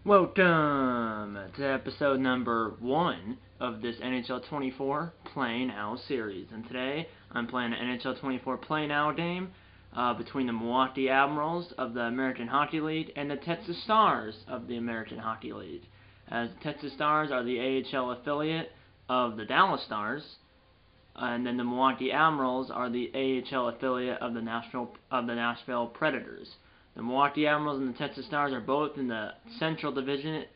Welcome to episode number 1 of this NHL 24 Play Now series. And today I'm playing an NHL 24 Play Now game between the Milwaukee Admirals of the American Hockey League and the Texas Stars of the American Hockey League. As the Texas Stars are the AHL affiliate of the Dallas Stars, and then the Milwaukee Admirals are the AHL affiliate of the Nashville Predators. The Milwaukee Admirals and the Texas Stars are both in the Central Division.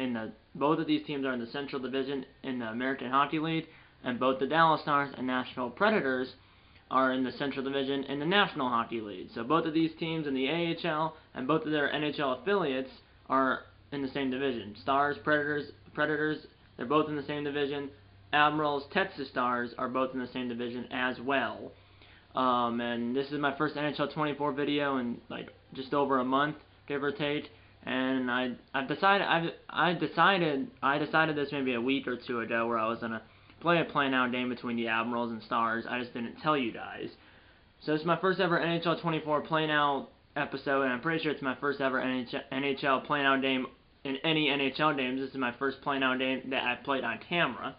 Both of these teams are in the Central Division in the American Hockey League, and both the Dallas Stars and Nashville Predators are in the Central Division in the National Hockey League. So both of these teams in the AHL and both of their NHL affiliates are in the same division. Stars, Predators, they're both in the same division. Admirals, Texas Stars are both in the same division as well. And this is my first NHL 24 video in just over a month, give or take. And I decided this maybe a week or two ago where I was gonna play a play now game between the Admirals and Stars. I just didn't tell you guys. So this is my first ever NHL 24 play now episode, and I'm pretty sure it's my first ever NHL play now game in any NHL games. This is my first play now game that I've played on camera.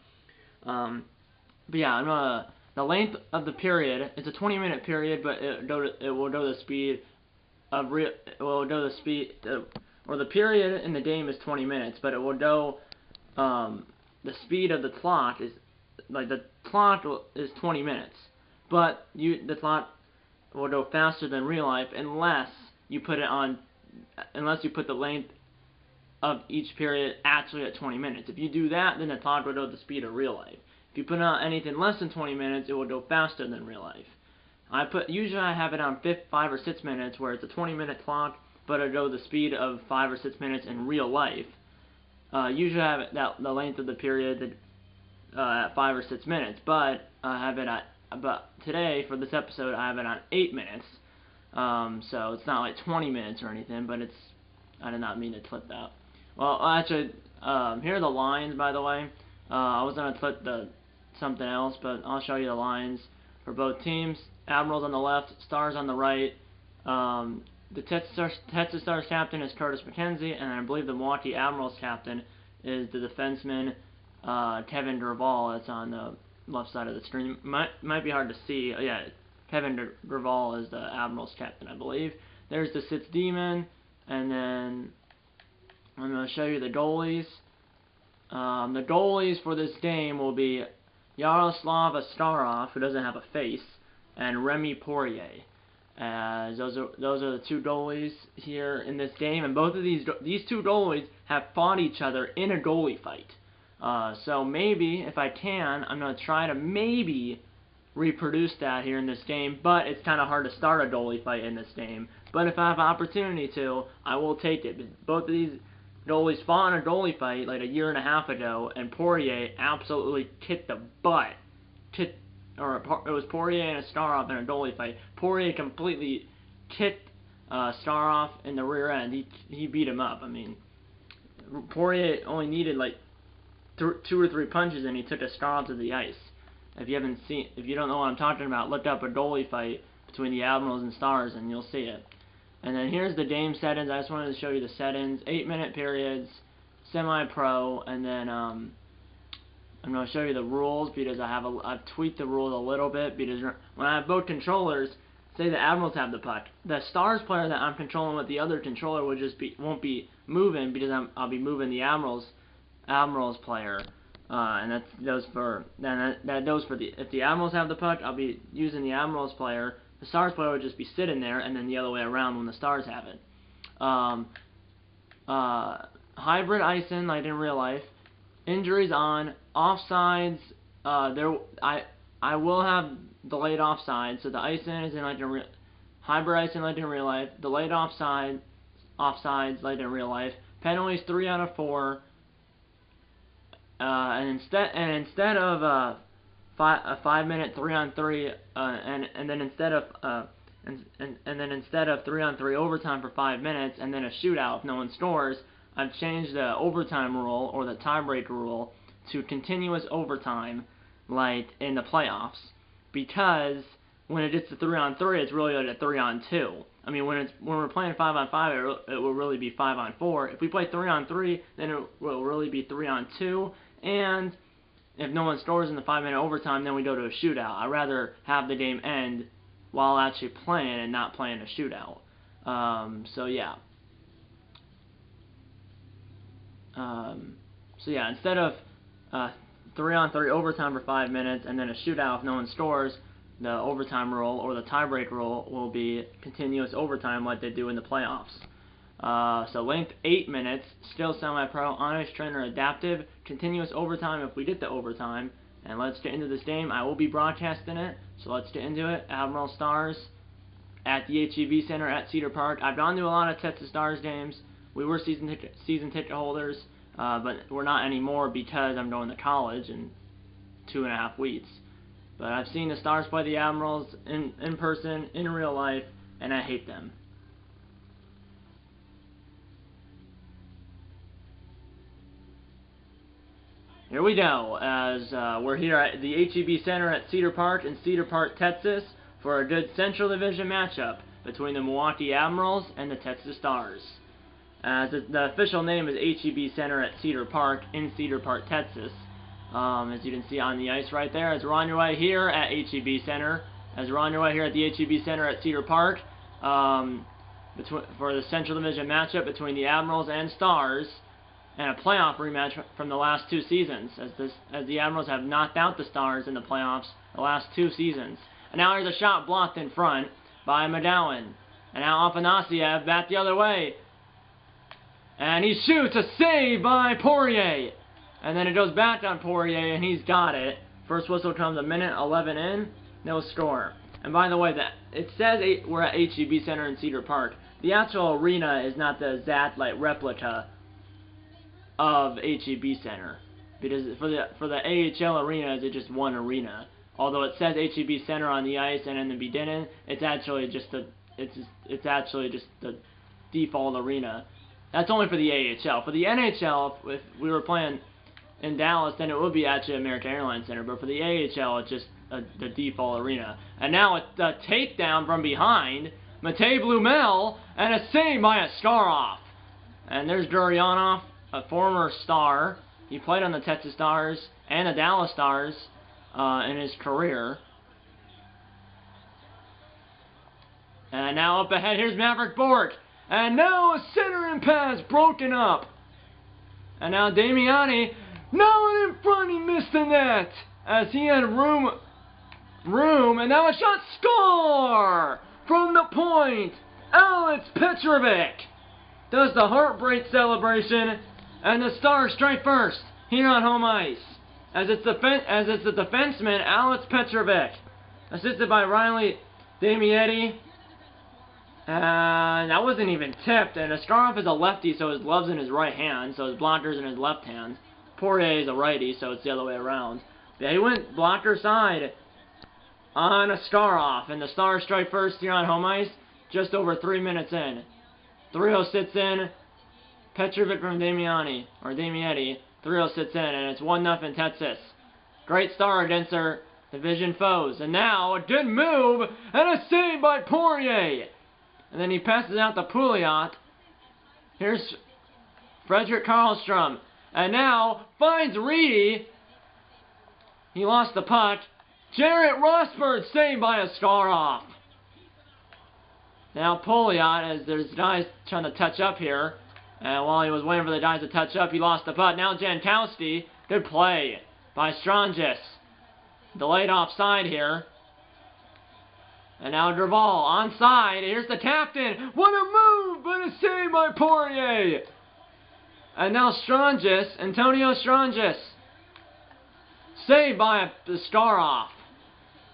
But yeah, the length of the period, it's a 20-minute period, but it will go the speed of or the period in the game is 20 minutes, but it will go, the speed of the clock is, the clock is 20 minutes, but the clock will go faster than real life unless you put the length of each period actually at 20 minutes. If you do that, then the clock will go the speed of real life. If you put on anything less than 20 minutes, it will go faster than real life. Usually I have it on 5 or 6 minutes, where it's a 20-minute clock, but it'll go the speed of 5 or 6 minutes in real life. Usually I have it the length of the period at 5 or 6 minutes, but today for this episode I have it on 8 minutes. So it's not like 20 minutes or anything, but I did not mean to clip that. Well, actually, here are the lines, by the way. I was gonna clip something else, but I'll show you the lines for both teams. Admirals on the left, Stars on the right. The Texas Stars captain is Curtis McKenzie, and I believe the Milwaukee Admirals captain is the defenseman Kevin Durval. That's on the left side of the screen. Might be hard to see. Yeah, Kevin Durval is the Admirals captain, I believe. There's the Sitz Demon, and then I'm going to show you the goalies. The goalies for this game will be Yaroslav Askarov, who doesn't have a face, and Remy Poirier. Those are the two goalies here in this game, and both of these two goalies have fought each other in a goalie fight. So maybe, if I can, I'm going to try to maybe reproduce that here in this game, but it's kind of hard to start a goalie fight in this game. But if I have an opportunity to, I will take it. Both of these goalies fought in a goalie fight like a year and a half ago, and Poirier absolutely kicked the butt. It was Poirier and Askarov in a goalie fight. Poirier completely kicked Askarov in the rear end. He beat him up. I mean, Poirier only needed like 2 or 3 punches, and he took Askarov to the ice. If you don't know what I'm talking about, look up a goalie fight between the Admirals and Stars, and you'll see it. And then here's the game settings. I just wanted to show you the settings. 8-minute periods, semi-pro, and then I'm going to show you the rules because I've tweaked the rules a little bit, because when I have both controllers, say the Admirals have the puck, the Stars player that I'm controlling with the other controller won't be moving, because I'll be moving the Admirals player. And that goes for if the Admirals have the puck, I'll be using the Admirals player. The Stars player would just be sitting there, and then the other way around when the Stars have it. Hybrid icing, like in real life. Injuries on. Offsides. I will have delayed offsides, so the icing is in hybrid icing like in real life. Delayed offsides like in real life. Penalties 3 out of 4. And instead of a 5-minute 3-on-3, and then instead of 3-on-3 overtime for 5 minutes, and then a shootout if no one scores, I've changed the overtime rule, or the tiebreaker rule, to continuous overtime, like in the playoffs, because when it gets to 3-on-3, it's really like a 3-on-2. I mean, when we're playing 5-on-5, it will really be 5-on-4. If we play 3-on-3, then it will really be 3-on-2. And if no one scores in the 5-minute overtime, then we go to a shootout. I'd rather have the game end while actually playing and not playing a shootout. So yeah. Instead of 3-on-3 overtime for 5 minutes and then a shootout if no one scores, the overtime rule or the tiebreak rule will be continuous overtime like they do in the playoffs. So length 8 minutes, still semi-pro, on-ice trainer adaptive, continuous overtime if we get the overtime. And let's get into this game. I will be broadcasting it, so let's get into it. Admiral Stars at the HEB Center at Cedar Park. I've gone to a lot of Texas Stars games. We were season ticket holders, but we're not anymore because I'm going to college in 2.5 weeks. But I've seen the Stars play the Admirals in person, in real life, and I hate them. Here we go, as we're here at the HEB Center at Cedar Park in Cedar Park, Texas, for a good Central Division matchup between the Milwaukee Admirals and the Texas Stars. As the official name is HEB Center at Cedar Park in Cedar Park, Texas. As you can see on the ice right there, as we're on your way here at HEB Center, as we're on your way here at the HEB Center at Cedar Park, for the Central Division matchup between the Admirals and Stars, and a playoff rematch from the last 2 seasons, as the Admirals have knocked out the Stars in the playoffs the last 2 seasons. And now here's a shot blocked in front by McGowan. And now Afanasiev back the other way. And he shoots, a save by Poirier. And then it goes back on Poirier, and he's got it. First whistle comes a minute 11 in, no score. And by the way, it says we're at HEB Center in Cedar Park. The actual arena is not the Zatlight replica of HEB Center, because for the AHL arenas, it's just one arena. Although it says HEB Center on the ice and in the beginning, it's actually just the default arena. That's only for the AHL. For the NHL, if we were playing in Dallas, then it would be actually American Airlines Center. But for the AHL, it's just the default arena. And now it's a takedown from behind, Matej Blumel, and a save by Askarov. And there's Gurionov, a former Star. He played on the Texas Stars and the Dallas Stars in his career. And now up ahead, here's Maverick Bourque. And now a centering pass broken up. And now Damiani, now in front, he missed the net as he had room, and now a shot, score from the point. Alex Petrovic does the heartbreak celebration, and the Stars strike first here on home ice. As it's the defenseman Alex Petrovic, assisted by Riley Damietti. And that wasn't even tipped. And Askarov is a lefty, so his glove's in his right hand, so his blocker's in his left hand. Poirier is a righty, so it's the other way around. Yeah, he went blocker side on Askarov, and the Stars strike first here on home ice, just over 3 minutes in. 3-0 sits in. Petrovic from Damietti. 3-0 sits in, and it's 1-0 Texas. Great start against their division foes. And now a good move and a save by Poirier. And then he passes out to Pouliot. Here's Frederick Karlstrom. And now finds Reedy. He lost the puck. Jarrett Rosberg saved by Askarov. Now Pouliot, as there's guys trying to touch up here. And while he was waiting for the guys to touch up, he lost the puck. Now Jankowski. Good play by Strangis. Delayed offside here. And now Draval onside. Here's the captain. What a move, but a save by Poirier. And now Strangis, Antonio Strangis. Saved by Askarov.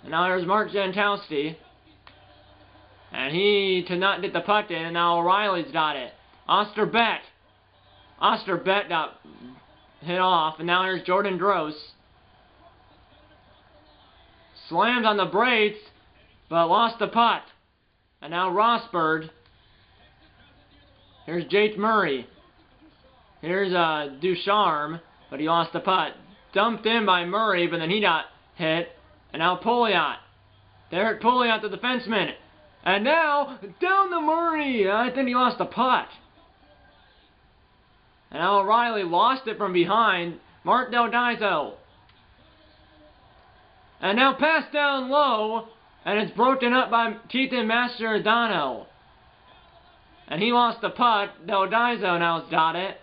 And now there's Mark Jankowski. And he could not get the puck in, and now O'Reilly's got it. Osterbeck got hit off, and now here's Jordan Gross. Slams on the brakes, but lost the puck. And now Rosberg. Here's Jake Murray. Here's Ducharme, but he lost the puck. Dumped in by Murray, but then he got hit. And now Pouliot. They hurt Pouliot, the defenseman. And now, down to Murray. I think he lost the putt. And now O'Reilly lost it from behind. Mark Del Daiso. And now pass down low. And it's broken up by Keaton Mastriano. And he lost the putt. Del Daiso now has got it.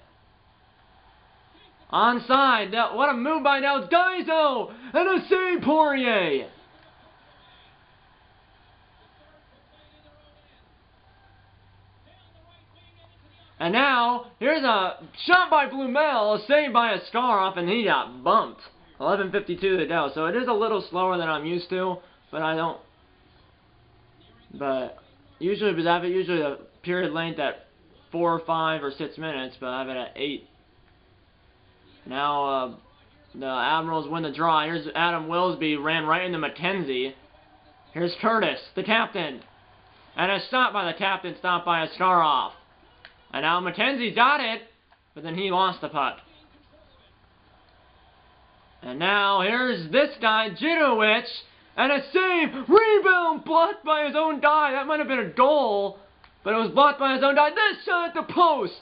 Onside. What a move by Del Daiso. And a save, Poirier. And now, here's a shot by Blumel, a save by Askarov, and he got bumped. 11:52 to go. So it is a little slower than I'm used to, but I don't. But usually, because I have it usually the period length at 4 or 5 or 6 minutes, but I have it at 8. Now the Admirals win the draw. Here's Adam Wilsby, ran right into McKenzie. Here's Curtis, the captain, and a stop by the captain, stopped by Askarov. And now McKenzie got it, but then he lost the putt. And now here's this guy, Jitowicz, and a save, rebound, blocked by his own die. That might have been a goal, but it was blocked by his own die. This shot at the post.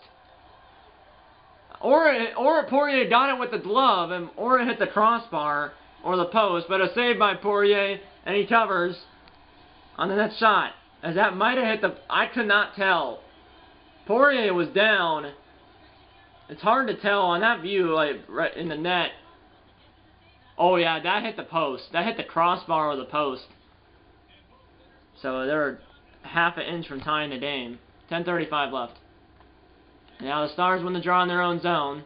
Or Poirier got it with the glove, or it hit the crossbar or the post, but a save by Poirier, and he covers on the next shot. As that might have hit the, I could not tell. Poirier was down. It's hard to tell on that view, like right in the net. Oh yeah, that hit the post. That hit the crossbar or the post. So they're half an inch from tying the game. 10:35 left. And now the Stars win the draw in their own zone.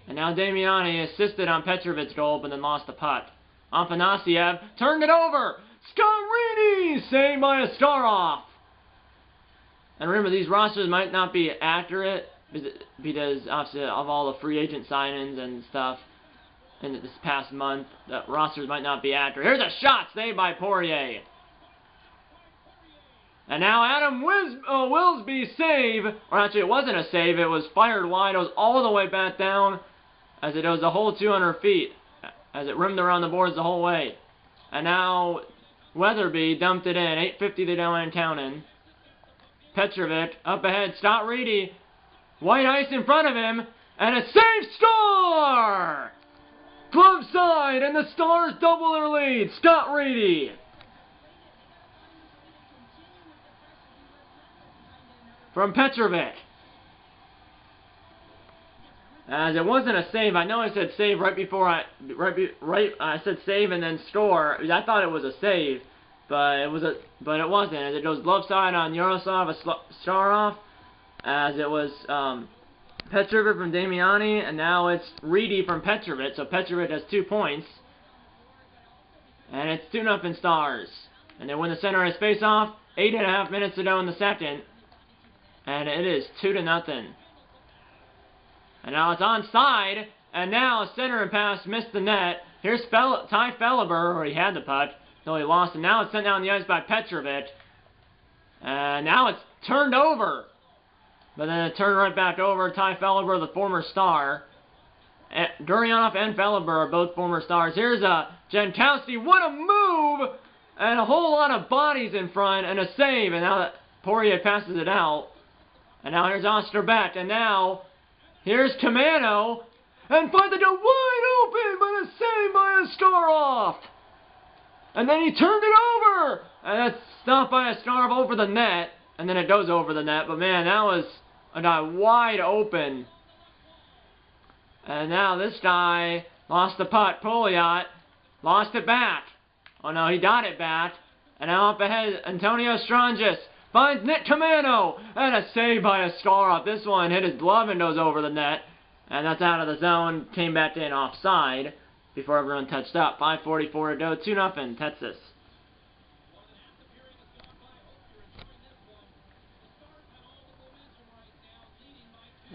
And now Damiani assisted on Petrovic's goal, but then lost the putt. Afanasiev turned it over. Scott Reedy saved by Askarov. And remember, these rosters might not be accurate because obviously of all the free agent signings and stuff in this past month, the rosters might not be accurate. Here's a shot saved by Poirier. And now Adam Wilsby's save, or actually it wasn't a save, it was fired wide. It was all the way back down as it was the whole 200 feet as it rimmed around the boards the whole way. And now Weatherby dumped it in, 8:50 to go and counting. Petrovic up ahead, Scott Reedy, white ice in front of him, and a save, score! Glove side, and the Stars double their lead. Scott Reedy. From Petrovic. As it wasn't a save, I know I said save right before I said save and then score. I thought it was a save. But it wasn't. As it goes glove side on Yaroslav Askarov, as it was Petrovic from Damiani, and now it's Reedy from Petrovic. So Petrovic has 2 points, and it's 2-0 Stars. And they win the center ice face-off. 8.5 minutes to go in the second, and it is 2-0. And now it's onside, and now center pass missed the net. Here's Ty Felleber, where he had the putt. No, he lost, and now it's sent down the ice by Petrovic. And now it's turned over. But then it turned right back over. Ty Felleber, the former Star. Gurionov and Felleber are both former Stars. Here's Jankowski. What a move! And a whole lot of bodies in front, and a save. And now that Poirier passes it out. And now here's Osterbeck. And now here's Kamano. And finds the goal wide open, but a save by Askarov. And then he turned it over! And that's stopped by Askarov over the net. And then it goes over the net. But man, that was a guy wide open. And now this guy lost the putt. Pouliot lost it back. Oh no, he got it back. And now up ahead, Antonio Strangis finds Nick Kamano. And a save by Askarov. This one hit his glove and goes over the net. And that's out of the zone. Came back in offside before everyone touched up. 5:44 to go. 2-0 Texas.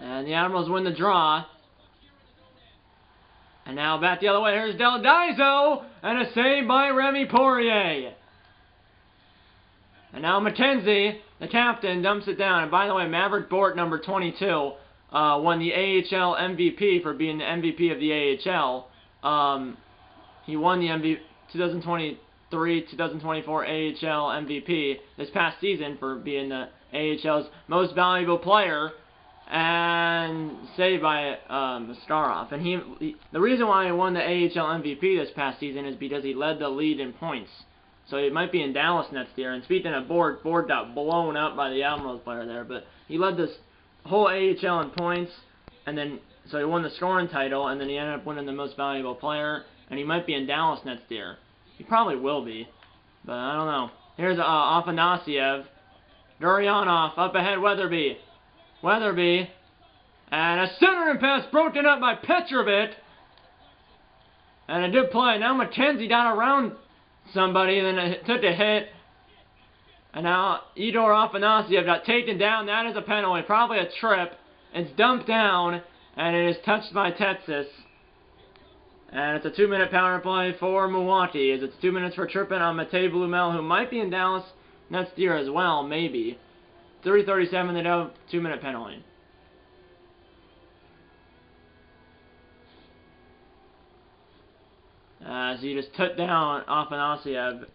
And the Admirals win the draw. And now back the other way. Here's Del Daiso. And a save by Remy Poirier. And now McKenzie, the captain, dumps it down. And by the way, Maverick Bort, number 22, won the AHL MVP for being the MVP of the AHL. He won the 2023-2024 AHL MVP this past season for being the AHL's most valuable player, and saved by Starov. And the reason why he won the AHL MVP this past season is because he led the lead in points. So he might be in Dallas next year. And speaking of board got blown up by the Admirals player there, but he led this whole AHL in points, and then so he won the scoring title, and then he ended up winning the most valuable player. And he might be in Dallas next year. He probably will be, but I don't know. Here's Afanasyev, Gurianov up ahead, Weatherby, and a centering pass broken up by Petrovic, and a good play. Now McKenzie got around somebody, and then took a hit, and now Igor Afanasyev got taken down. That is a penalty, probably a trip. It's dumped down, and it is touched by Tetsis. And it's a 2-minute power play for Milwaukee, as it's 2 minutes for tripping on Matej Blumel, who might be in Dallas next year as well, maybe. 3:37 to go, 2-minute penalty. So you just took down Afanasyev.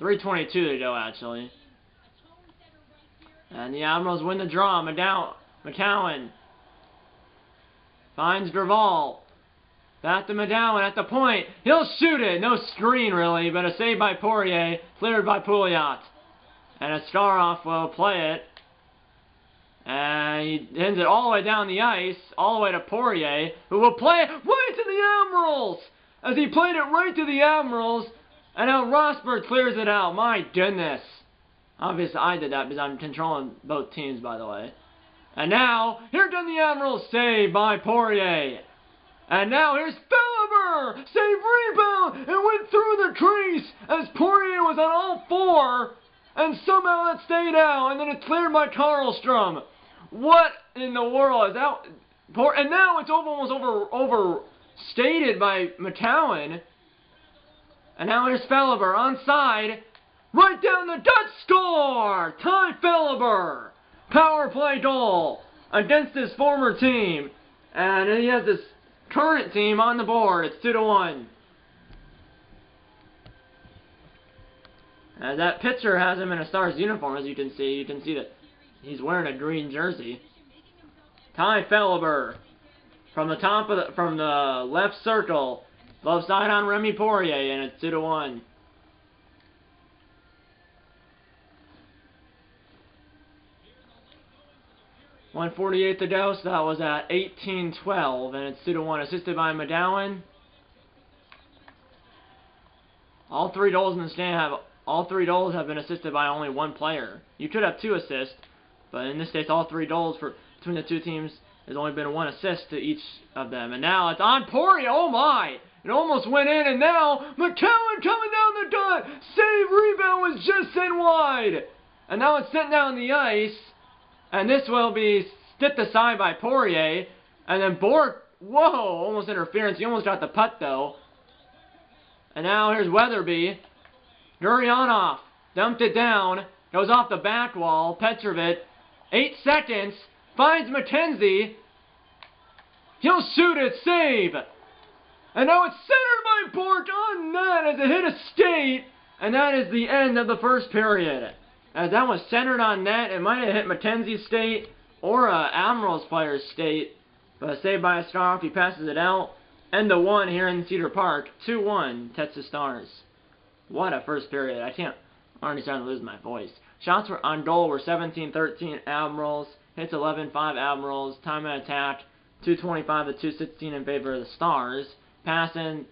.322 to go, actually. And the Admirals win the draw. McCowan finds Graval. Back to McGowan at the point. He'll shoot it. No screen, really, but a save by Poirier. Cleared by Pouliot. And Starov will play it. And he ends it all the way down the ice, all the way to Poirier, who will play it right to the Admirals! As he played it right to the Admirals, and now Rosberg clears it out. My goodness. Obviously, I did that because I'm controlling both teams, by the way. And now, here comes the Admirals, save by Poirier. And now here's Philibert! Save rebound! It went through the crease as Poirier was on all four. And somehow it stayed out. And then it's cleared by Karlstrom. What in the world is that? And now it's almost overstated by McCowan. And now here's Philibert onside. Right down the Dutch score! Ty Philibert! Power play goal against his former team. And he has this current team on the board. It's 2-1. And that pitcher has him in a Stars uniform, as you can see. You can see that he's wearing a green jersey. Ty Philibert from the left circle. Left side on Remy Poirier, and it's 2-1. .148 to go, so that was at 18-12, and it's 2-1, assisted by McGowan. All three goals have been assisted by only one player. You could have 2 assists, but in this case, all 3 goals between the two teams has only been 1 assist to each of them. And now it's on Poirier. Oh my! It almost went in, and now McCowan coming down the dot. Save, rebound was just sent wide, and now it's sent down the ice. And this will be stepped aside by Poirier. And then Bork, whoa, almost interference. He almost got the putt, though. And now here's Weatherby. Gurianov dumped it down. Goes off the back wall. Petrovic, 8 seconds. Finds McKenzie. He'll shoot it. Save. And now it's centered by Bork on net as it hit a skate. And that is the end of the first period. As that was centered on net, it might have hit McKenzie's skate or Admirals player's skate. But saved by Starov, he passes it out. End of 1 here in Cedar Park. 2-1, Texas Stars. What a first period. I'm already starting to lose my voice. Shots on goal were 17-13 Admirals. Hits 11-5 Admirals. Time of attack 225 to 216 in favor of the Stars. Passing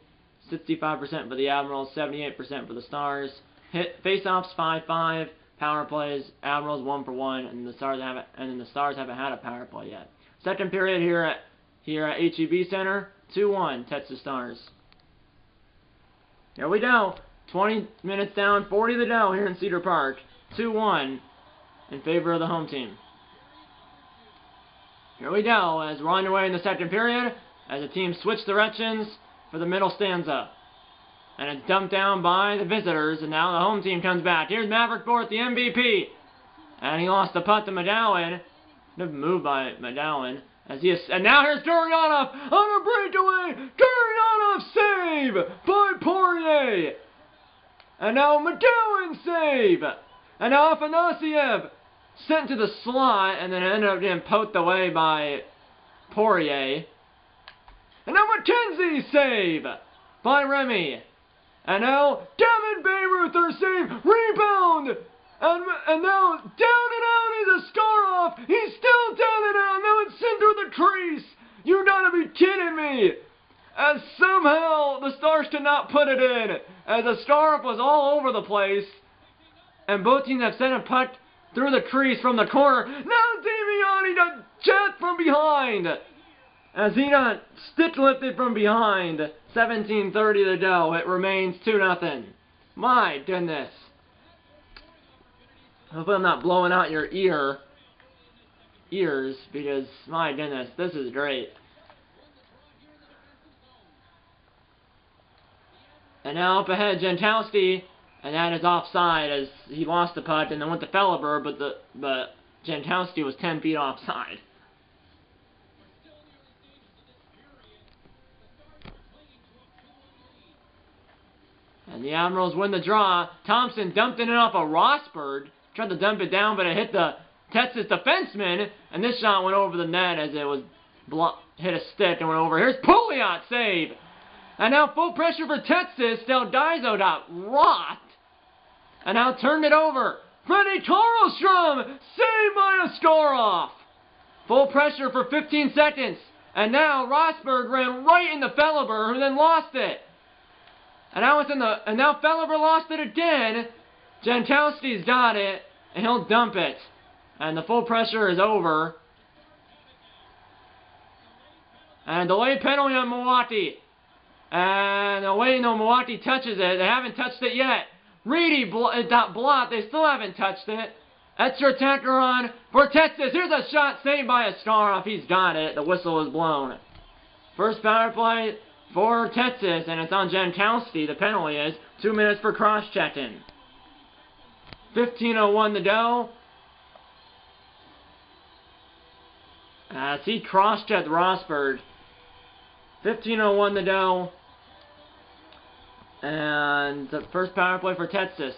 65% for the Admirals, 78% for the Stars. Hit face-offs 5-5. Power plays, Admirals 1 for 1, and the Stars haven't had a power play yet. Second period here at HEB Center, 2-1, Texas Stars. Here we go. 20 minutes down, 40 to go here in Cedar Park. 2-1 in favor of the home team. Here we go as we're underway in the second period as the team switch directions for the middle stanza. And it's dumped down by the visitors, and now the home team comes back. Here's Maverick Bourque, the MVP. And he lost the putt to McGowan. Good move by McGowan. And now here's Duryanov on a breakaway. Duryanov save by Poirier. And now McGowan save. And now Afanasiev sent to the slot, and then ended up getting poked away by Poirier. And now McKenzie save by Remy. And now Devin Bayreuther save, rebound. And now down and out is Askarov. He's still down and out. Now it's sent through the crease. You gotta be kidding me. As somehow the Stars could not put it in. As Askarov was all over the place. And both teams have sent a puck through the crease from the corner. Now Damiani got jet from behind. As he got stick lifted from behind. 17:30 to go. It remains 2-0. My goodness. Hopefully I'm not blowing out your ears, because my goodness, this is great. And now up ahead, Jankowski, and that is offside as he lost the puck and then went to Felleber, but Jankowski was 10 feet offside. And the Admirals win the draw. Thompson dumped it off of Rosberg. Tried to dump it down, but it hit the Texas defenseman. And this shot went over the net as it was hit a stick and went over. Here's Pouliot save. And now full pressure for Texas. Del Daiso got rocked. And now turned it over. Freddie Karlstrom saved by Askarov. Full pressure for 15 seconds. And now Rosberg ran right into Felleber, who then lost it. And now Felleber lost it again. Jankowski's got it, and he'll dump it. And the full pressure is over. And delayed penalty on Milwaukee. And Milwaukee touches it. They haven't touched it yet. Reedy got blocked. They still haven't touched it. Extra attacker on for Texas. Here's a shot saved by Askarov. He's got it. The whistle is blown. First power play for Texas, and it's on Jankowski. The penalty is 2 minutes for cross-checking. 15:01 to go. As he cross-checked Rosberg. 15:01 to go. And the first power play for Texas.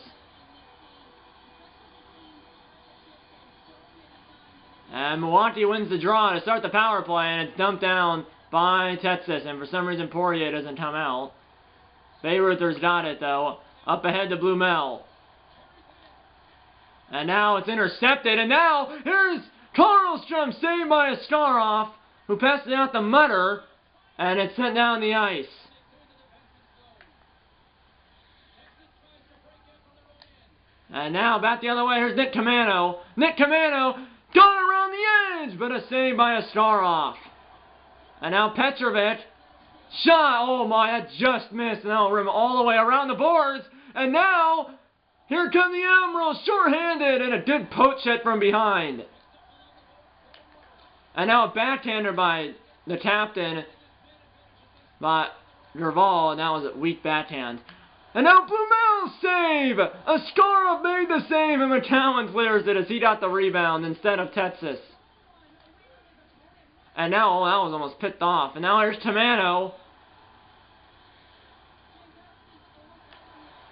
And Milwaukee wins the draw to start the power play, and it's dumped down by Texas, and for some reason Poirier doesn't come out. Bayreuther's got it though. Up ahead to Blumel. And now it's intercepted, and now here's Karlstrom saved by Askarov, who passed it out to Mutter, and it's sent down the ice. And now back the other way, here's Nick Camano. Nick Camano got around the edge, but a save by Askarov. And now Petrovic, shot, oh my, that just missed, and that'll rim all the way around the boards, and now, here come the Admirals, short-handed, and a good poach hit from behind. And now a backhander by the captain, by Gerval, and that was a weak backhand. And now Blumel save! Askarov made the save, and McCowan clears it as he got the rebound instead of Texas. And now, oh, that was almost picked off. And now here's Tamano.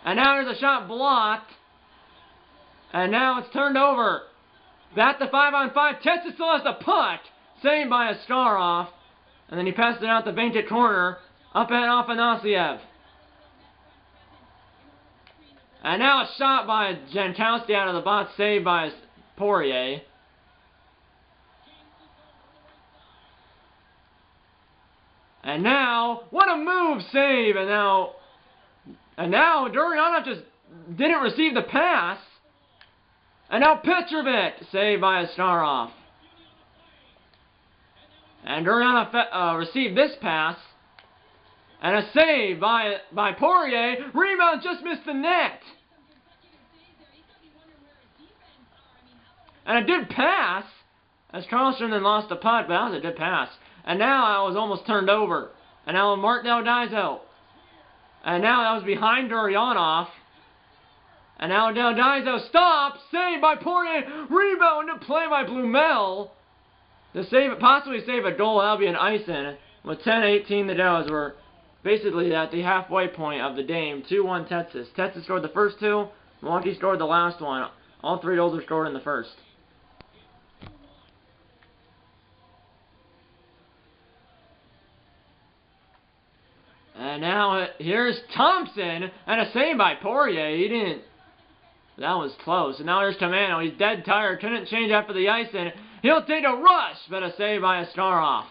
And now there's a shot blocked. And now it's turned over. Back to 5-on-5. Texas still has the puck. Saved by Askarov. And then he passed it out the vacant corner. Up ahead Afanasiev. And now a shot by Jankowski out of the box. Saved by Poirier. And now, what a move, save, and now Duryanov just didn't receive the pass. And now Petrovic, saved by Askarov. And Duryanov received this pass. And a save by Poirier. Rebound just missed the net. And a good pass, as Karlstrom then lost the puck, but that was a good pass. And now I was almost turned over. And now Mark Del Daiso. And now that was behind Duryanov. And now Del Daiso stops. Saved by Poirier. Rebound to play by Blumel. to possibly save a goal. That'll be an icing with 10:18 to go, as we're basically at the halfway point of the game. 2-1 Texas. Texas scored the first two. Milwaukee scored the last one. All three goals were scored in the first. And now here's Thompson, and a save by Poirier. He didn't. That was close. And now here's Camano. He's dead tired. Couldn't change after the icing. He'll take a rush, but a save by Askarov.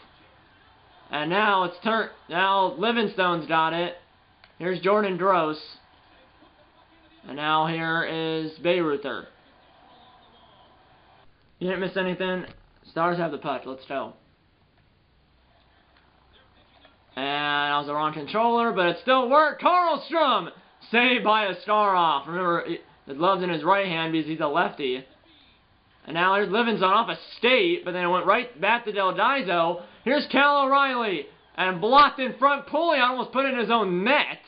And now it's now Livingstone's got it. Here's Jordan Gross. And now here is Bayreuther. You didn't miss anything. Stars have the puck. Let's go. And that was the wrong controller, but it still worked. Karlstrom! Saved by Askarov. Remember, the glove's in his right hand because he's a lefty. And now here's Livingstone off a skate, but then it went right back to Del Dizo. Here's Cal O'Reilly. And blocked in front. Pouliot almost put it in his own net.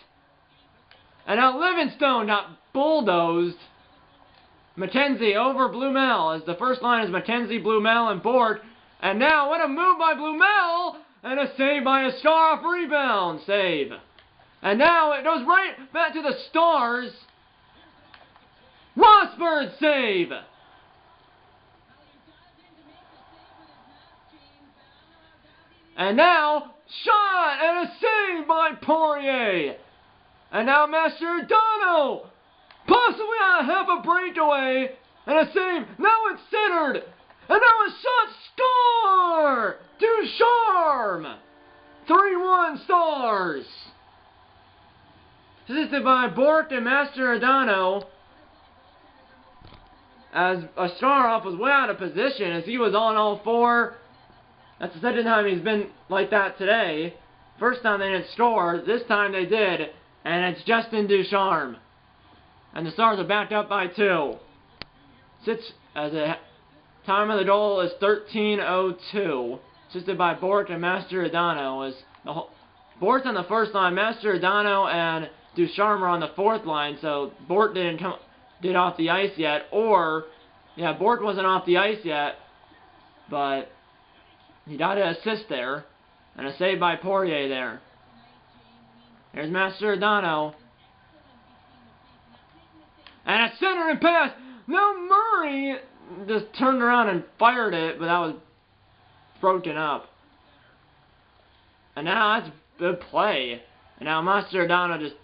And now Livingstone got bulldozed. McKenzie over Blumel, as the first line is McKenzie, Blumel, and Bork. And now, what a move by Blumel! And a save by Askarov, rebound save. And now it goes right back to the Stars. Rosberg save. And now, shot and a save by Poirier. And now Mastriano, possibly on half a breakaway, and a save. Now it's centered. And now a shot, score! Ducharme! 3-1 Stars. Assisted by Bork and Mastriano, as Askarov was way out of position as he was on all four. That's the second time he's been like that today. First time they didn't score, this time they did, and it's Justin Ducharme. And the Stars are backed up by 2. As a time of the goal is 13:02. Assisted by Bork and Mastriano. Bork's on the first line, Mastriano and Ducharme are on the fourth line, so Bork didn't get off the ice yet, or, yeah, Bork wasn't off the ice yet, but he got an assist there, and a save by Poirier there. Here's Mastriano. And a centering pass. Now Murray just turned around and fired it, but that was broken up. And now that's good play. And now Mastriano just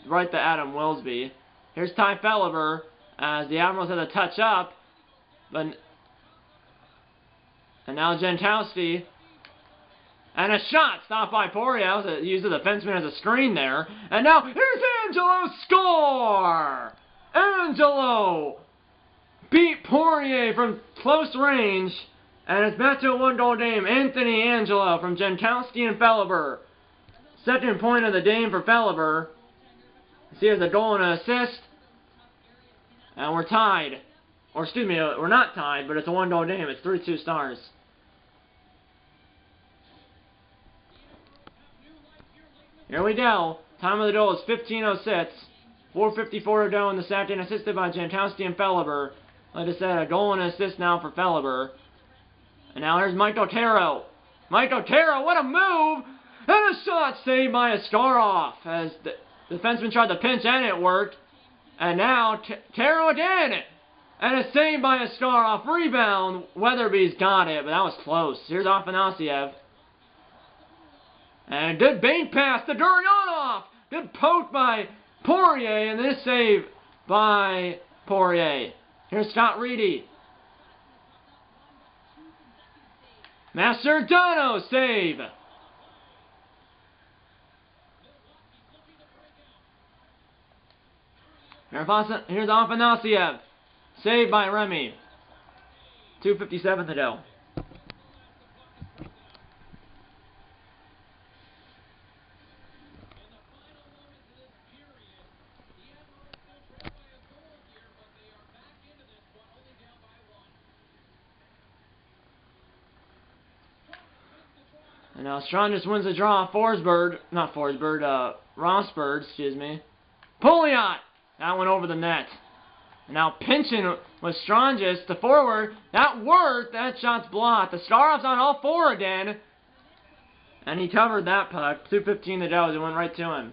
right to Adam Wilsby. Here's Ty Felliver, as the Admirals had to touch up. And now Jankowski. And a shot stopped by Poirier. Used the defenseman as a screen there. And now here's Angelo, score! Angelo beat Poirier from close range. And it's back to a 1-goal game. Anthony Angelo from Jankowski and Felliver. Second point of the game for Felliver. See, there's a goal and an assist. And we're tied. Or excuse me, we're not tied, but it's a 1-goal game. It's 3-2 Stars. Here we go. Time of the goal is 15:06. 4:54 to go in the second. Assisted by Jankowski and Felliver. Like I said, a goal and an assist now for Felliver. And now here's Mike Otero. Mike Otero, what a move! And a shot saved by Askarov, as the defenseman tried to pinch and it worked. And now Otero again! And a save by Askarov. Rebound. Weatherby's got it, but that was close. Here's Afanasiev. And a good bank pass to Gurianov. Good poke by Poirier, and this save by Poirier. Here's Scott Reedy. Mastriano save. Here's Afanasiev. Saved by Remy. 2:57 to go. And now Strong just wins the draw. Rosberg, excuse me. Pouliot! That went over the net. Now pinching with Strongest, the forward. That worked. That shot's blocked. The Starov's on all four again. And he covered that puck. 2:15 to go. It went right to him.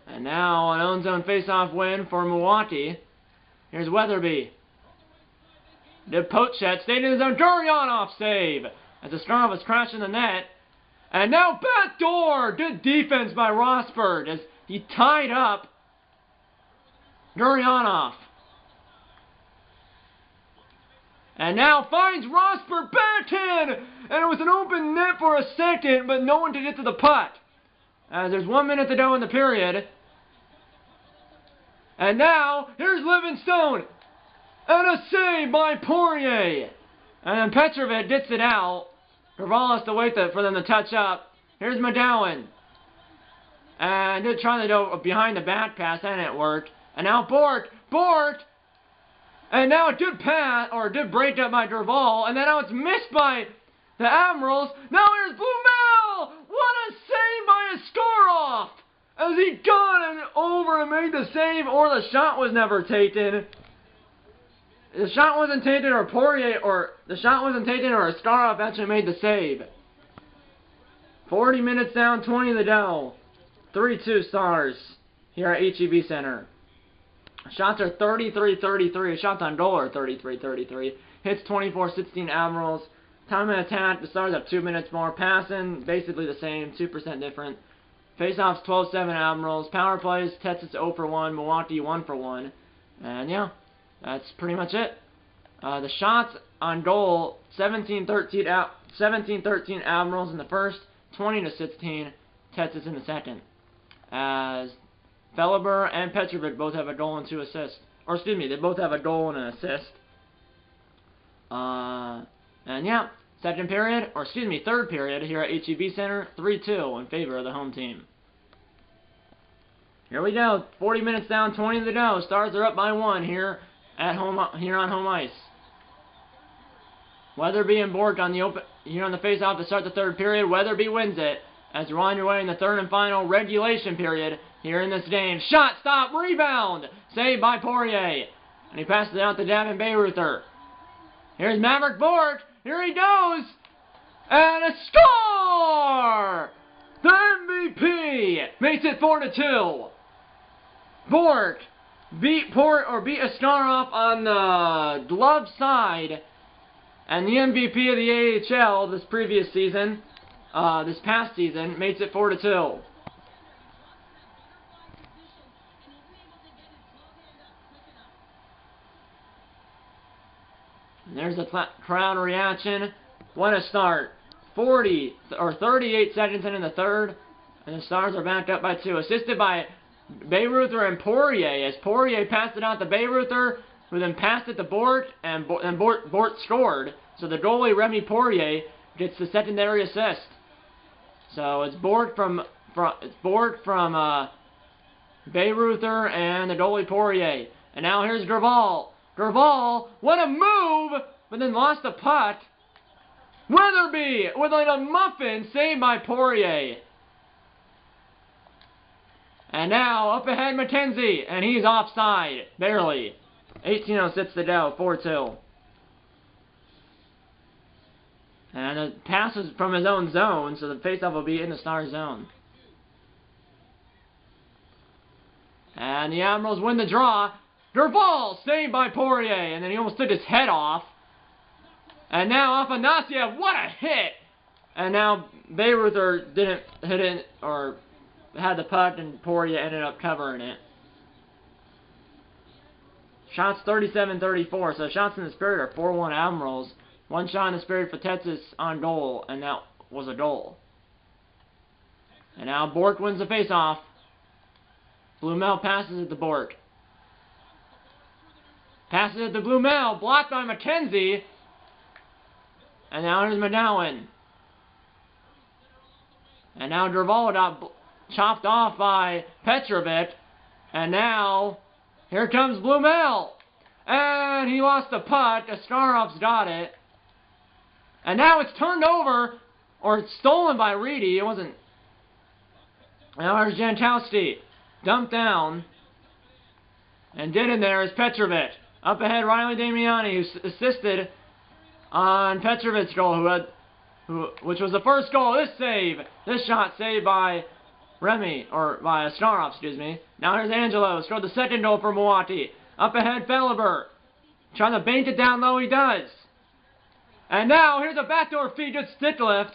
And now an own zone faceoff win for Milwaukee. Here's Weatherby. The Pochette stayed in his own. Gurianov save as the Starov was crashing the net. And now backdoor. Good defense by Rosberg as he tied up Gurianov. And now finds Rosberg backhand. And it was an open net for a second, but no one could get to the puck. As there's 1 minute to go in the period. And now, here's Livingstone. And a save by Poirier. And then Petrovic gets it out. Graval has to wait for them to touch up. Here's McGowan. And they're trying to go behind the back pass, and it worked. And now Bort. And now a good pass, or a good breakup by Graval. And then now it's missed by the Admirals. Now here's Blumel. What a save by Askarov. As he got it over and made the save, or the shot was never taken. The shot wasn't taken, or Askarov actually made the save. 40 minutes down, 20 to go. 3-2 Stars here at HEB Center. Shots are 33-33. Shots on goal are 33-33. Hits 24-16 Admirals. Time of attack, the Stars have 2 minutes more. Passing, basically the same, 2% different. Faceoffs 12-7 Admirals. Power plays, Texas 0 for 1. Milwaukee 1 for 1. And yeah, that's pretty much it. The shots on goal, 17-13 Admirals in the first, 20-16 Texas in the second. As Feliber and Petrovic both have a goal and 2 assists. Or excuse me, they both have a goal and an assist. And yeah, third period here at HEB Center, 3-2 in favor of the home team. Here we go, 40 minutes down, 20 to go. Stars are up by 1 here at home, here on home ice. Weatherby and Bork on the face-off to start the third period. Weatherby wins it as we're on your way in the third and final regulation period here in this game. Shot, stop, rebound, saved by Poirier, and he passes it out to Davin Bayreuther. Here's Maverick Bork. Here he goes! And a score! The MVP makes it 4-2. Bork beat Askarov on the glove side, and the MVP of the AHL this past season, makes it 4-2. And there's the crowd reaction. What a start. 38 seconds in the third. And the Stars are back up by 2. Assisted by Bayreuther and Poirier. As Poirier passed it out to Bayreuther, who then passed it to Bort, and Bort scored. So the goalie, Remy Poirier, gets the secondary assist. So it's Bort from Bayreuther and the goalie Poirier. And now here's Graval. Graval, what a move! But then lost the puck. Weatherby with like a muffin, saved by Poirier. And now up ahead McKenzie, and he's offside, barely. 18:06 to go, 4-2. And the pass is from his own zone, so the faceoff will be in the Star zone. And the Admirals win the draw. Graval, saved by Poirier, and then he almost took his head off. And now Afanasiev, what a hit! And now Bayreuther didn't hit it, or had the puck, and Poirier ended up covering it. Shots 37-34, so shots in the spirit are 4-1 Admirals. 1 shot in the spirit for Texas on goal, and that was a goal. And now Bork wins the faceoff. Blumel passes it to Bork. Passes it to Blumel, blocked by McKenzie. And now here's McGowan. And now Graval got chopped off by Petrovic. And now, here comes Blumel. And he lost the puck. Askarov's got it. And now it's turned over, or it's stolen by Reedy. It wasn't. Now there's Jankowski. Dumped down. And in there is Petrovic. Up ahead, Riley Damiani, who assisted on Petrovic's goal, which was the first goal. This shot saved by Remy, or by Askarov, excuse me. Now here's Angelo, scored the second goal for Milwaukee. Up ahead, Felleber, trying to baint it down low, he does. And now here's a backdoor feed, good stick lift.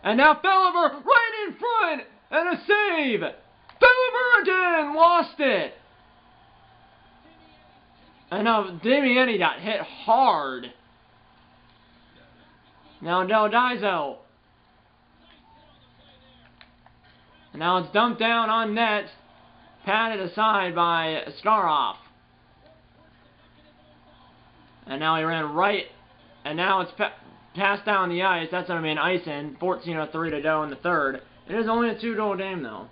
And now Felleber right in front, and a save. Felleber again, lost it. And now Damiani got hit hard. Now Del Daiso. And now it's dumped down on net, patted aside by Askarov. And now he ran right, and now it's passed down the ice. That's going to be an ice in. 14:03 to go in the third. It is only a 2-goal game, though.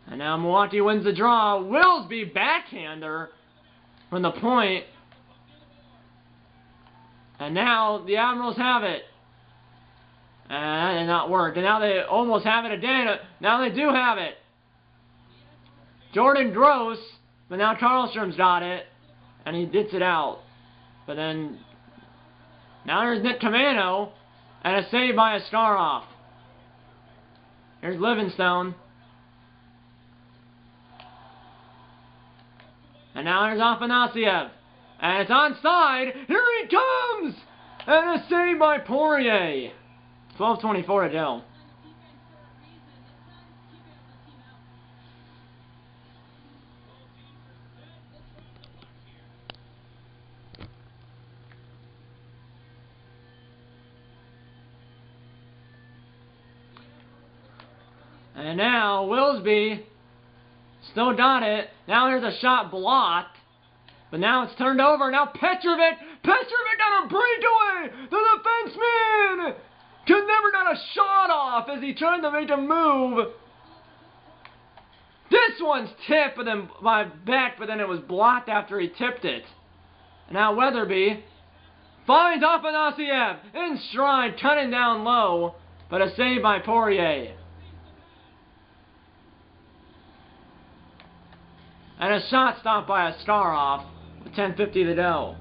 And now Milwaukee wins the draw. Willsby backhander from the point. And now the Admirals have it. And that did not work. And now they almost have it again. Now they do have it. Jordan Gross. But now Karlstrom's got it. And he gets it out. But then now there's Nick Camano. And a save by Askarov. Here's Livingstone. And now here's Afanasiev. And it's onside. Here he comes! And a save by Poirier. 12:24 to go. And now Willsby still got it. Now here's a shot blocked. But now it's turned over. Now Petrovic got a breakaway. The defenseman could never got a shot off as he tried to make a move. This one's tipped but then by Beck, but then it was blocked after he tipped it. And now Weatherby finds Afanasiev in stride, cutting down low, but a save by Poirier. And a shot stopped by Askarov with 10:50 to go.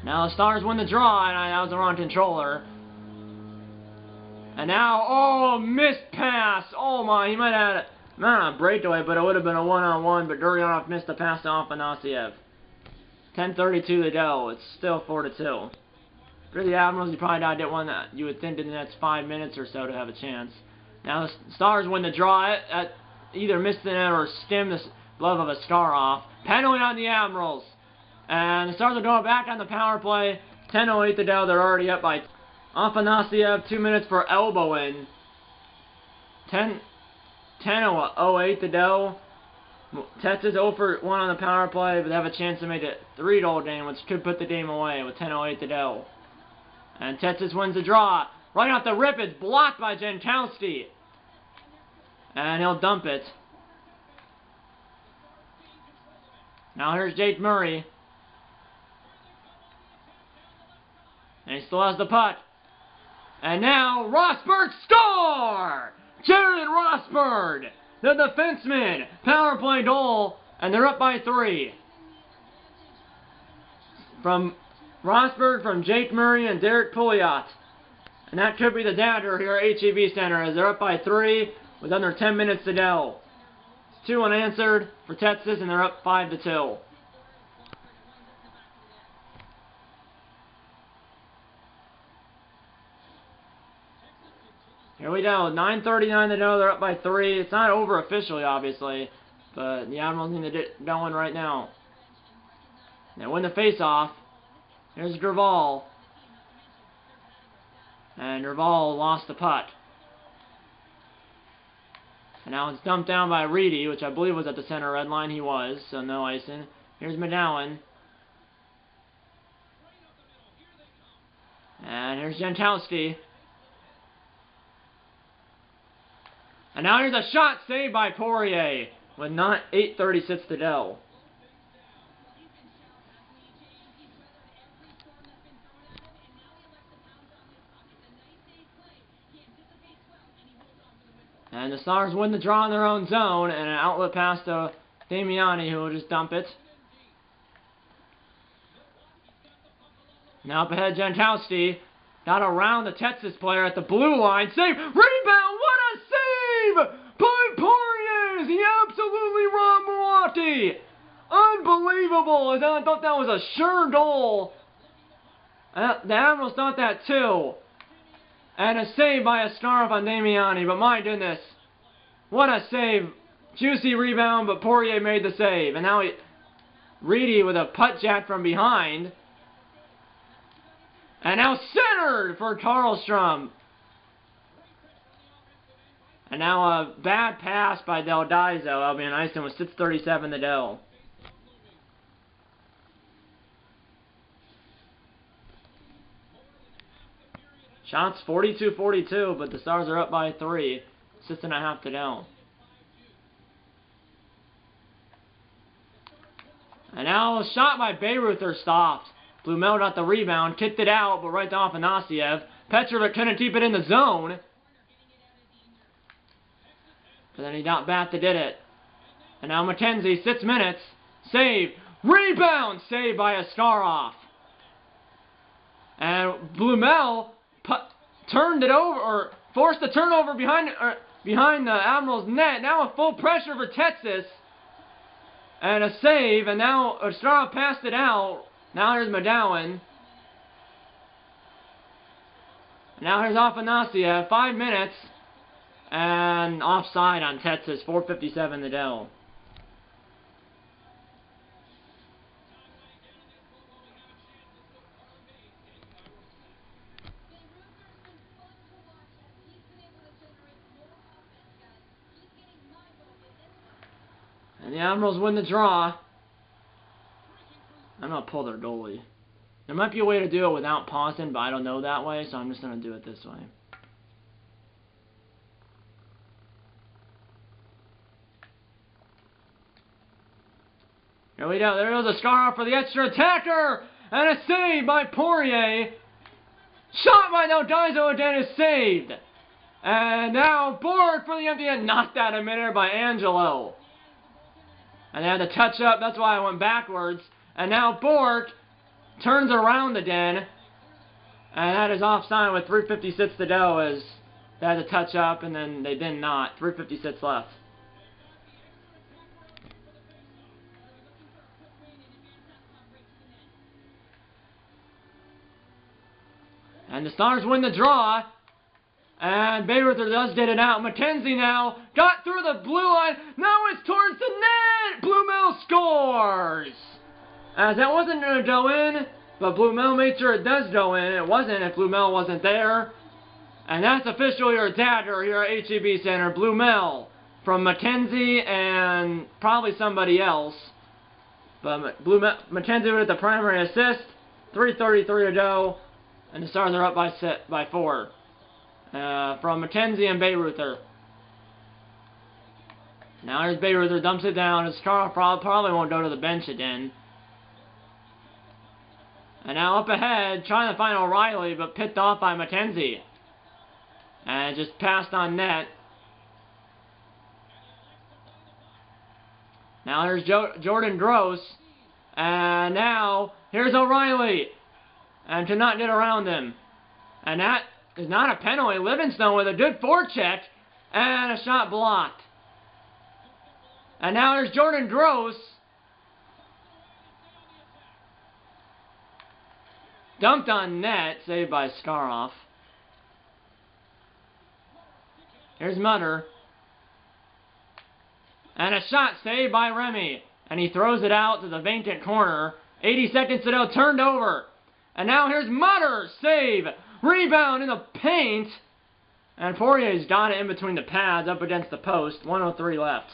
Now the Stars win the draw, and that was the wrong controller. And now, oh, missed pass. Oh my, he might have had not a breakaway, but it would have been a one-on-one, but Duryanov missed the pass to Afanasiev. 10:32 to go. It's still 4-2. For the Admirals, you probably not get one that you would think in the next 5 minutes or so to have a chance. Now the Stars win the draw. At either missed the net or stemmed the glove of Askarov. Penalty on the Admirals. And the Stars are going back on the power play. 10:08 to go. They're already up by Afanasiev. 2 minutes for elbowing. 10:08 to go. Texas 0 for 1 on the power play, but they have a chance to make it a 3-goal game, which could put the game away with 10:08 to go. And Texas wins the draw. Right off the rip, it's blocked by Jankowski. And he'll dump it. Now here's Jake Murray. And he still has the puck. And now Rosberg score! Jared Rosberg, the defenseman, power play goal, and they're up by 3. From Rosberg, from Jake Murray, and Derek Pouliot. And that could be the dagger here at HEB Center as they're up by 3 with under 10 minutes to go. It's 2 unanswered for Texas, and they're up 5-2. Here we go, 9:39 to go, they're up by 3. It's not over officially, obviously, but the Admirals need to get going right now. They win the face-off. Here's Gerval. And Gerval lost the puck. And now it's dumped down by Reedy, which I believe was at the center red line. He was, so no icing. Here's McDowell. And here's Jankowski. And now here's a shot saved by Poirier with not 8:36 to go. And the Stars win the draw in their own zone, and an outlet pass to Damiani, who will just dump it. Now up ahead, Jankowski. Got around the Texas player at the blue line. Save! Rebound! What a save by Poirier! He absolutely robbed Milwaukee! Unbelievable! I thought that was a sure goal. The Admirals thought that too. And a save by a scarf on Damiani, but my goodness. What a save. Juicy rebound, but Poirier made the save. And now Reedy with a putt jack from behind. And now centered for Karlstrom. And now a bad pass by Del Daiso. Albion Eisen with 6:37 to go. Shots 42-42, but the Stars are up by 3. 6.5 to go. And now a shot by Bayreuther stopped. Blumel got the rebound, kicked it out, but right to Afanasiev. Petrovic couldn't keep it in the zone. But then he got back to did it. And now McKenzie, 6 minutes. Save. Rebound! Saved by Askarov. And Blumel turned it over, or forced the turnover behind the Admirals' net. Now a full pressure for Texas. And a save, and now Askarov passed it out. Now here's McDowell. Now here's Afanasiev. 5 minutes. And offside on Texas. 4:57 to go. And the Admirals win the draw. I'm going to pull their goalie. There might be a way to do it without pausing, but I don't know that way, so I'm just going to do it this way. Here we go. There goes a scar for the extra attacker. And a save by Poirier. Shot by Del Daiso again is saved. And now Borg for the empty and knocked out a midair by Angelo. And they had to touch up. That's why I went backwards. And now Bork turns around again. And that is offside with 3:56 to go as they had to touch up and then they did not. 3:56 left. And the Stars win the draw. And Bayreuther does get it out. McKenzie now got through the blue line. Now it's towards the net. Blumel scores. As that wasn't going to go in, but Blumel made sure it does go in. It wasn't if Blumel wasn't there. And that's officially your attacker here at HEB Center. Blumel from McKenzie and probably somebody else. But McKenzie with the primary assist. 3:33 to go. And the Stars are up by 4. From McKenzie and Bayreuther. Now here's Bayreuther, dumps it down. Askarov probably won't go to the bench again. And now up ahead, trying to find O'Reilly, but picked off by McKenzie. And just passed on net. Now there's Jordan Gross. And now, here's O'Reilly. And to not get around him. And that is not a penalty. Livingstone with a good forecheck. And a shot blocked. And now there's Jordan Gross. Dumped on net. Saved by Skaroff. Here's Mutter. And a shot saved by Remy. And he throws it out to the vacant corner. 80 seconds to go. Turned over. And now here's Mutter. Save. Rebound in the paint. And Poirier's got it in between the pads up against the post. 1:03 left.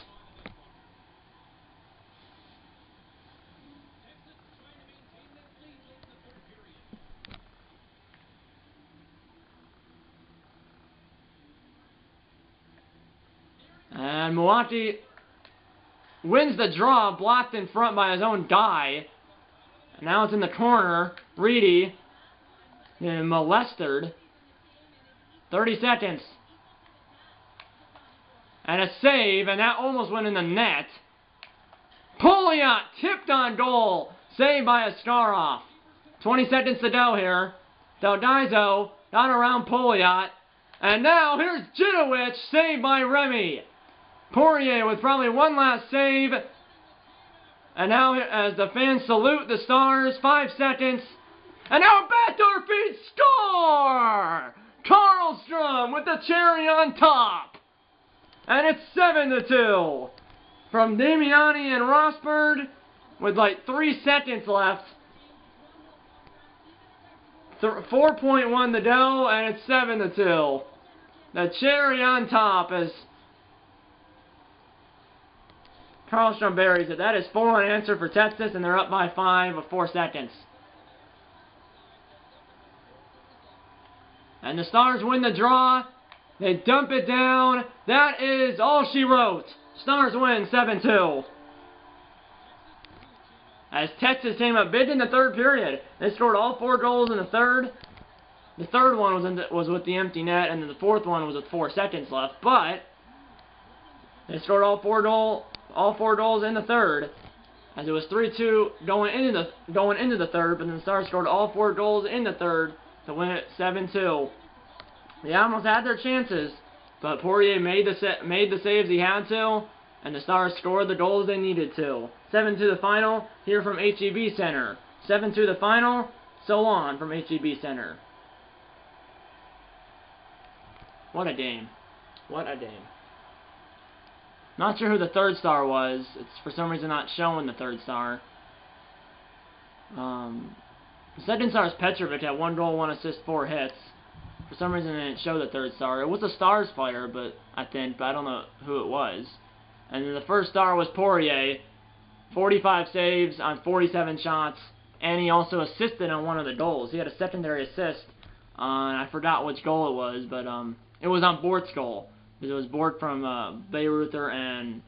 And Milwaukee wins the draw, blocked in front by his own guy. And now it's in the corner. Reedy molested. 30 seconds. And a save, and that almost went in the net. Pouliot tipped on goal. Saved by Askarov. 20 seconds to go here. Delgaizo got around Pouliot. And now here's Jinowich, saved by Remy. Poirier with probably one last save. And now as the fans salute the Stars, 5 seconds. And now a backdoor feed, score! Karlstrom with the cherry on top. And it's 7-2 from Damiani and Rosberg with like 3 seconds left. 4.1 to go, and it's 7-2. The cherry on top is Karlstrom buries it. That is 4 unanswered for Texas, and they're up by 5 with 4 seconds. And the Stars win the draw. They dump it down. That is all she wrote. Stars win 7-2. As Texas came up big in the third period. They scored all 4 goals in the third. The third one was with the empty net, and then the fourth one was with 4 seconds left. But they scored all four goals in the third, as it was 3-2 going into the third. But then the Stars scored all 4 goals in the third to win it 7-2. They almost had their chances, but Poirier made the saves he had to, and the Stars scored the goals they needed to. 7-2 the final, here from HEB Center. 7-2 the final, so on from HEB Center. What a game. What a game. Not sure who the third star was. It's for some reason not showing the third star. The second star is Petrovic, had 1 goal, 1 assist, 4 hits. For some reason they didn't show the third star. It was a Stars player, but I don't know who it was. And then the first star was Poirier. 45 saves on 47 shots, and he also assisted on 1 of the goals. He had a secondary assist on, I forgot which goal it was, but it was on Bort's goal. It was Bort from Bayreuther and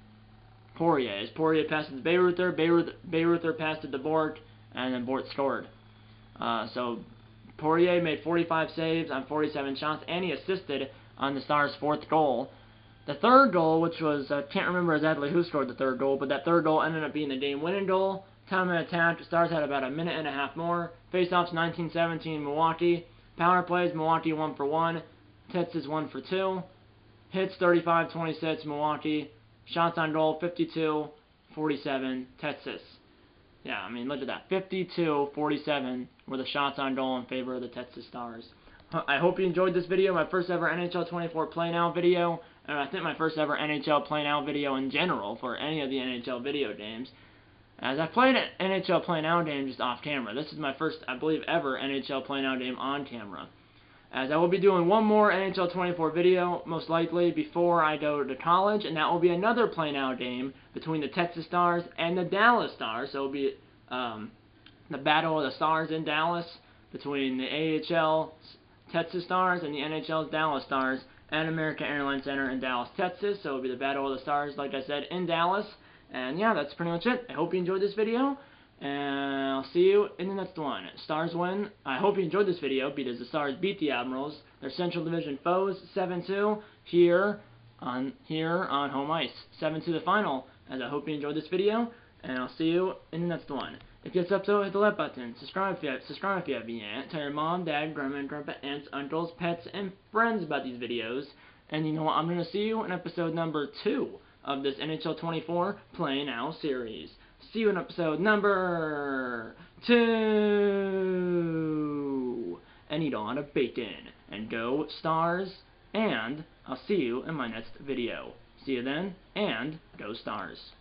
Poirier. As Poirier passed it to Bayreuther passed it to Bort, and then Bort scored. So Poirier made 45 saves on 47 shots, and he assisted on the Stars' 4th goal. The third goal, which was, I can't remember exactly who scored the third goal, but that third goal ended up being the game-winning goal. Time of attack, the Stars had about a minute and a half more. Face-offs, 19-17 Milwaukee. Power plays, Milwaukee 1 for 1. Texas 1 for 2. Hits, 35-26 Milwaukee. Shots on goal, 52-47 Texas. Yeah, I mean, look at that. 52-47 were the shots on goal in favor of the Texas Stars. I hope you enjoyed this video, my first ever NHL 24 Play Now video, and I think my first ever NHL Play Now video in general for any of the NHL video games. As I played an NHL Play Now game just off camera. This is my first, I believe, ever NHL Play Now game on camera. As I will be doing one more NHL 24 video, most likely, before I go to college, and that will be another Play Now game between the Texas Stars and the Dallas Stars. So it will be the Battle of the Stars in Dallas between the AHL Texas Stars and the NHL's Dallas Stars at American Airlines Center in Dallas, Texas. So it will be the Battle of the Stars, like I said, in Dallas. And yeah, that's pretty much it. I hope you enjoyed this video, and I'll see you in the next one. Stars win. I hope you enjoyed this video because the Stars beat the Admirals, their Central Division foes, 7-2 here on home ice. 7-2 the final. As I hope you enjoyed this video, and I'll see you in the next one. If you get so hit the like button. Subscribe if you have yet. Tell your mom, dad, grandma, grandpa, aunts, uncles, pets, and friends about these videos. And you know what? I'm going to see you in episode number 2 of this NHL 24 Play Now series. See you in episode number 2. And eat a lot of bacon. And go Stars. And I'll see you in my next video. See you then, and go Stars.